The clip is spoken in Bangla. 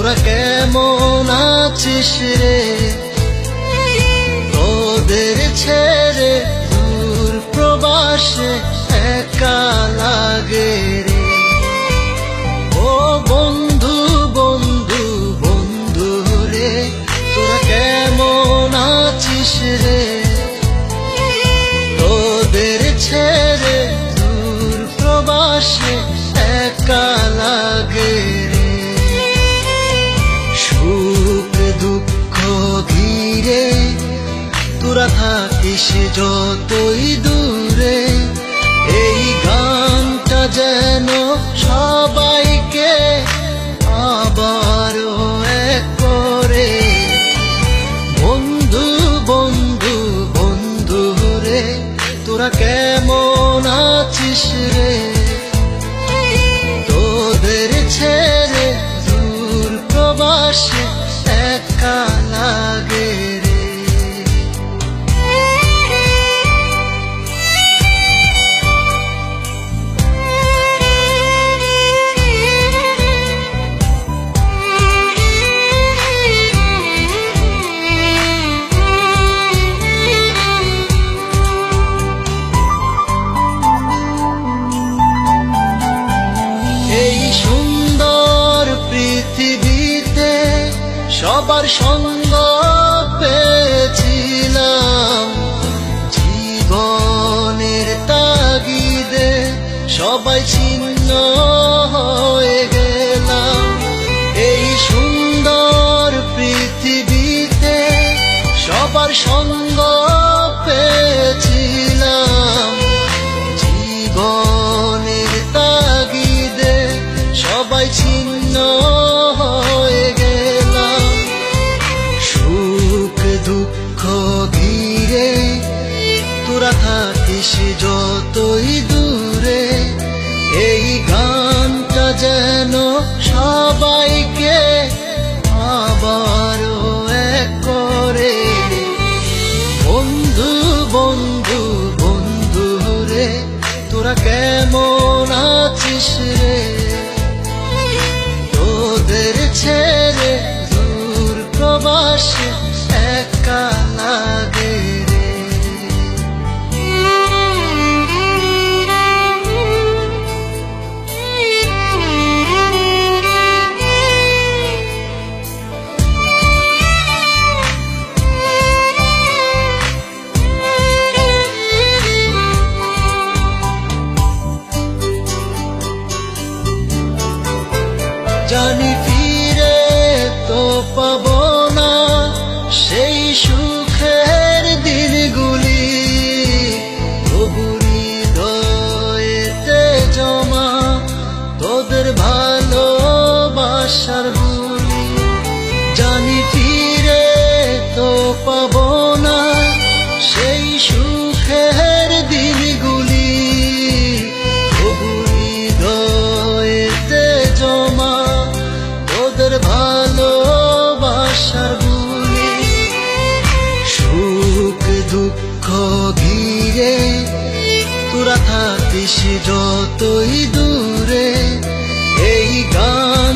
তোরা কেমন আছিস রে? তোদের ছেড়ে দূর প্রবাসে একা লাগে রে। ও বন্ধু বন্ধু বন্ধু রে, তোরা কেমন আছিস রে? তোদের ছেড়ে দূর প্রবাসে একা লাগে রে। সুখ দুঃখ ঘিরে তোরা থাকিস যতই দূরে, এই গানটা যেন সবাইকে আবারও এক করে। বন্ধু বন্ধু বন্ধু রে, তোরা কেমন আছিস রে? তোদের ছেড়ে দূর প্রবাসে একা লাগে রে। এই সুন্দর পৃথিবীতে সবার সঙ্গ পেয়েছিলাম, জীবনের তাগিদে সবাই ছিন্ন হয়ে গেলাম। এই সুন্দর পৃথিবীতে সবার সঙ্গ পেয়েছিলাম, জীবনের তাগিদে সবাই ছিন্ন হয়ে গেলাম। সুখ দুঃখ ঘিরে তোরা থাকিস যতই দূরে, এই গানটা যেন সবাইকে আবারও এক করে। বন্ধু বন্ধু বন্ধু রে, তোরা কেমন আছিস রে? তোদের ছেড়ে দূর প্রবাসে একা লাগে রে। জানি ফিরে তো পাবো না সেই সুখের দিনগুলি, তবু হৃদয়েতে জমা তোদের ভালোবাসার বুলি। জানি ফিরে তো পাবো না সেই সুখের দিনগুলি, তবু হৃদয়েতে জমা তোদের ভালোবাসার বুলি। সুখ দুঃখ ঘিরে তোরা থাকিস যতই দূরে, এই গান